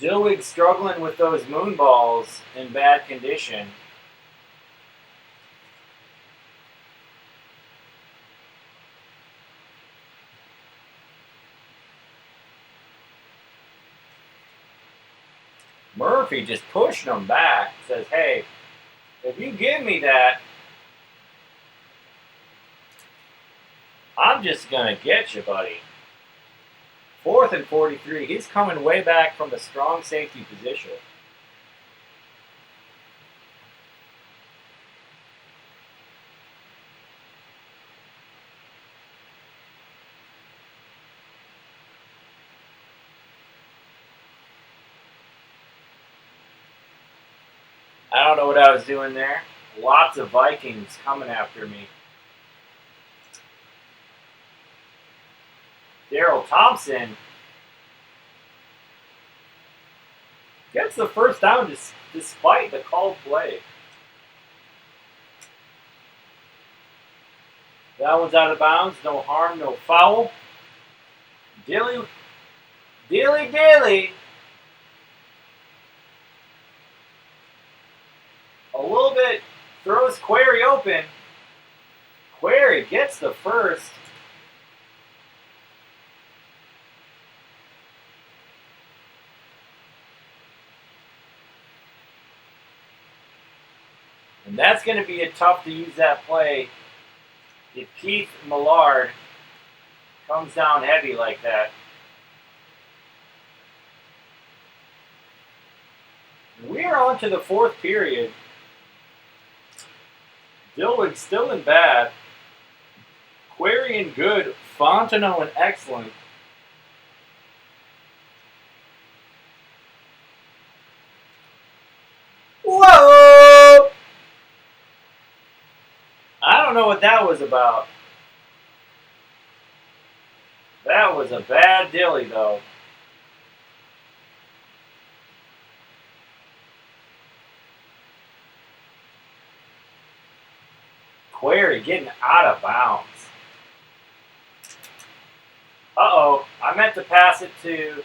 Dilweg struggling with those moon balls in bad condition. Murphy just pushing him back. Says, hey, if you give me that, I'm just going to get you, buddy. 4th and 43. He's coming way back from the strong safety position. I don't know what I was doing there. Lots of Vikings coming after me. Daryl Thompson gets the first down despite the called play. That one's out of bounds. No harm, no foul. Dilly. A little bit throws Query open. Query gets the first. And that's going to be tough to use that play if Keith Millard comes down heavy like that. We're on to the 4th period. Dilweg still in bad. Query in good. Fontenot in excellent. Whoa! I don't know what that was about. That That was a bad dilly, though. Query getting out of bounds. Uh-oh. I meant to pass it to...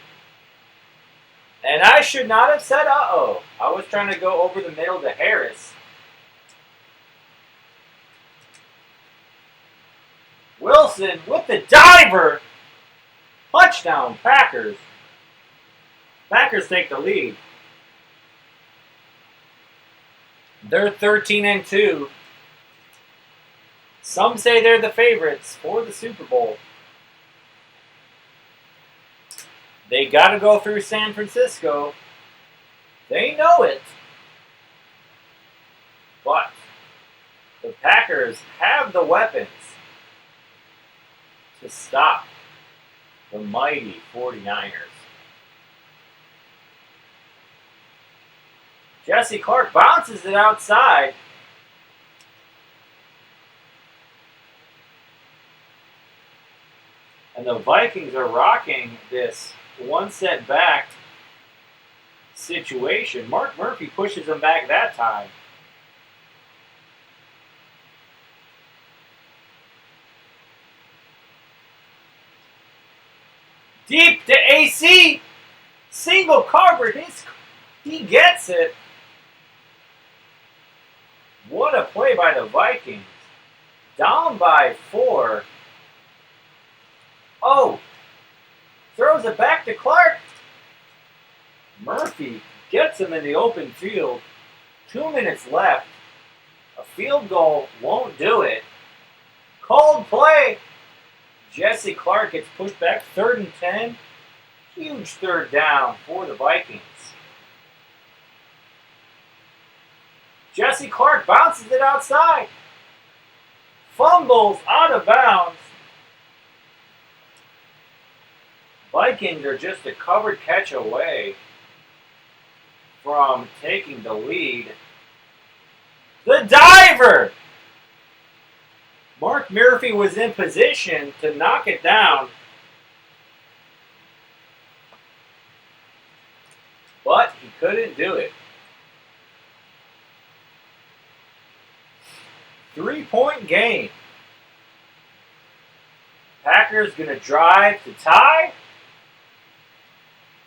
And I should not have said uh-oh. I was trying to go over the middle to Harris. Wilson with the diver. Touchdown, Packers. Packers take the lead. They're 13-2. Some say they're the favorites for the Super Bowl. They got to go through San Francisco. They know it. But the Packers have the weapons to stop the mighty 49ers. Jesse Clark bounces it outside. And the Vikings are rocking this one set back situation. Mark Murphy pushes them back that time. Deep to AC. Single cover. He gets it. What a play by the Vikings. Down by 4. Oh. Throws it back to Clark. Murphy gets him in the open field. 2 minutes left. A field goal won't do it. Called play. Jesse Clark gets pushed back. 3rd and 10. Huge third down for the Vikings. Jesse Clark bounces it outside. Fumbles out of bounds. Vikings are just a covered catch away from taking the lead. The diver! Mark Murphy was in position to knock it down. But he couldn't do it. 3-point game. Packers going to drive to tie.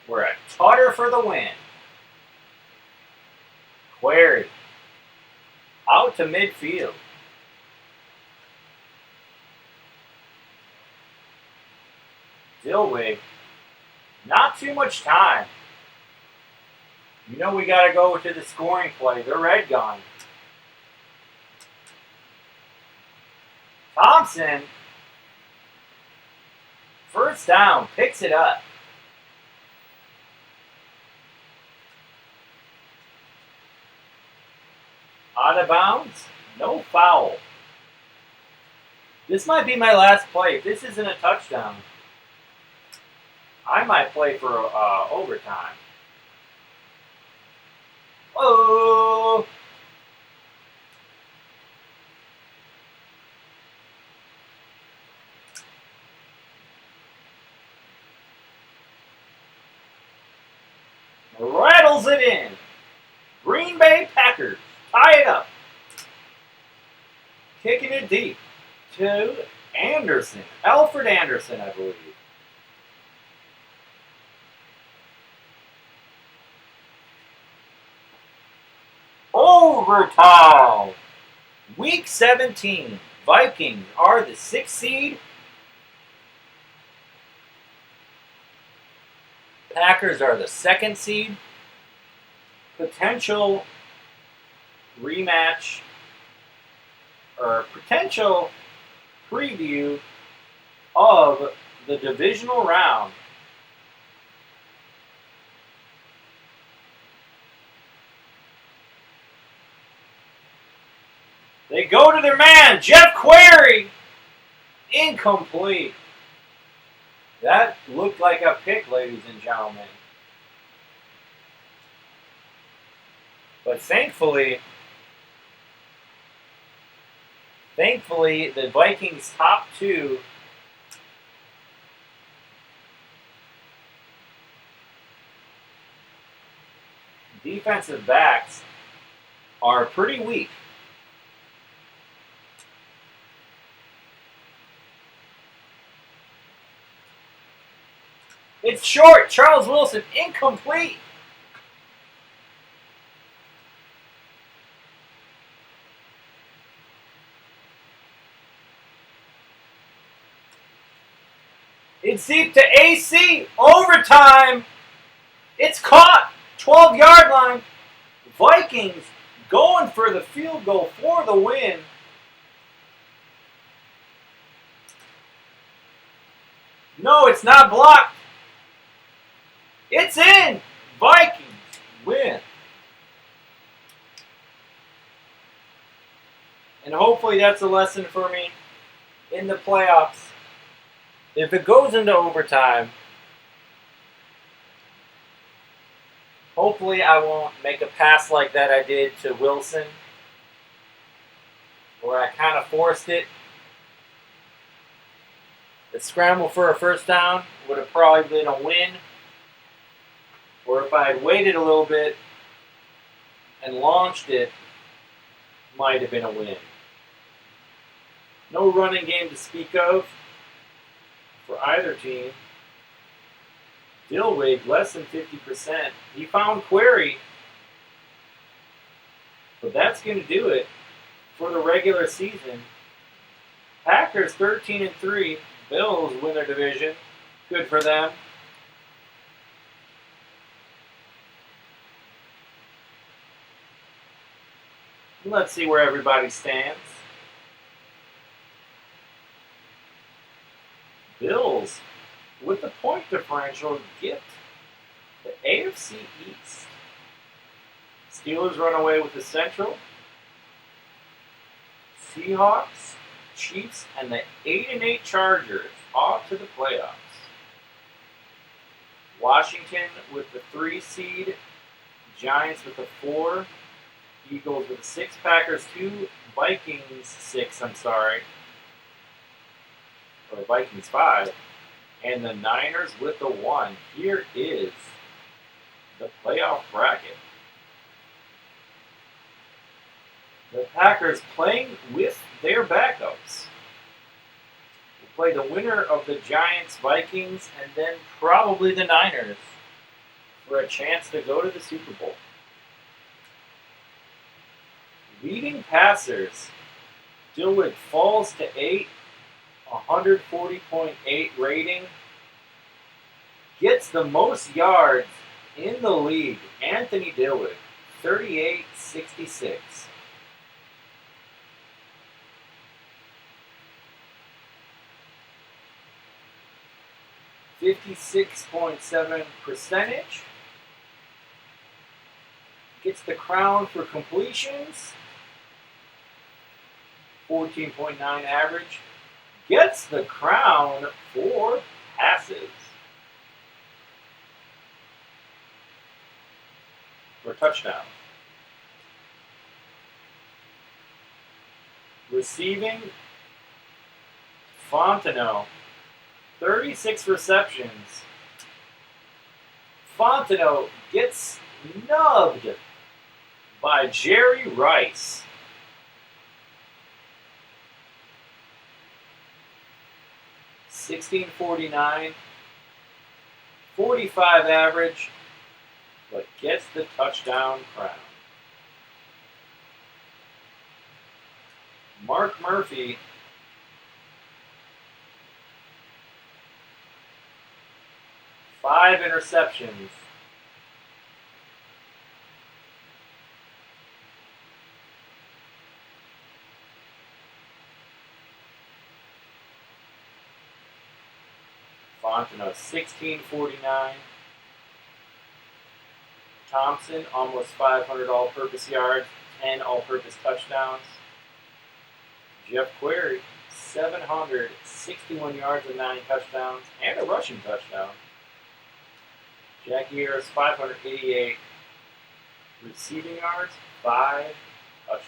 We're a tutter for the win. Query. Out to midfield. Dilweg. Not too much time. You know we got to go to the scoring play. The red gun. Thompson. First down. Picks it up. Out of bounds. No foul. This might be my last play. If this isn't a touchdown, I might play for overtime. Oh! Rattles it in. Green Bay Packers tie it up. Kicking it deep to Anderson. Alfred Anderson, I believe. Overtime. Week 17. Vikings are the 6th seed. Packers are the 2nd seed. Potential rematch or potential preview of the divisional round. They go to their man, Jeff Query. Incomplete. That looked like a pick, ladies and gentlemen. But thankfully, the Vikings' top 2 defensive backs are pretty weak. It's short. Charles Wilson, incomplete. It's deep to AC. Overtime. It's caught. 12-yard line. Vikings going for the field goal for the win. No, it's not blocked. It's in. Vikings win. And hopefully that's a lesson for me in the playoffs. If it goes into overtime, hopefully I won't make a pass like that I did to Wilson, where I kind of forced it. The scramble for a first down would have probably been a win. Or if I had waited a little bit and launched it, might have been a win. No running game to speak of for either team. Dilweg, less than 50%. He found Query. But that's going to do it for the regular season. Packers 13-3. Bills win their division. Good for them. Let's see where everybody stands. Bills, with the point differential, get the AFC East. Steelers run away with the Central. Seahawks, Chiefs, and the 8-8 Chargers off to the playoffs. Washington with the 3 seed. Giants with the 4. Eagles with the 6. Packers 2. Vikings 6, Or Vikings 5. And the Niners with the 1. Here is the playoff bracket. The Packers playing with their backups. We'll play the winner of the Giants, Vikings, and then probably the Niners for a chance to go to the Super Bowl. Leading passers. Dilweg falls to 8. 140.8 rating. Gets the most yards in the league. Anthony Dilweg, 38.66. .7 percentage. Gets the crown for completions. 14.9 average. Gets the crown for passes. For touchdowns. Receiving, Fontenot, 36 receptions. Fontenot gets snubbed by Jerry Rice. 16.49, 45 average, but gets the touchdown crown. Mark Murphy, 5 interceptions. Fontenot, 16.49. Thompson, almost 500 all-purpose yards, 10 all-purpose touchdowns. Jeff Query, 761 yards and 9 touchdowns, and a rushing touchdown. Jackie Harris, 588 receiving yards, 5 touchdowns.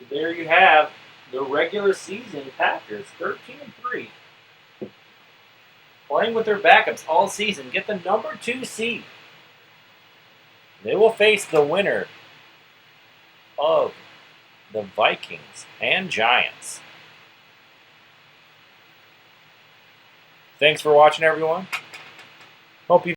So there you have the regular season Packers, 13-3. playing with their backups all season, get the number 2 seed. They will face the winner of the Vikings and Giants. Thanks for watching, everyone. Hope you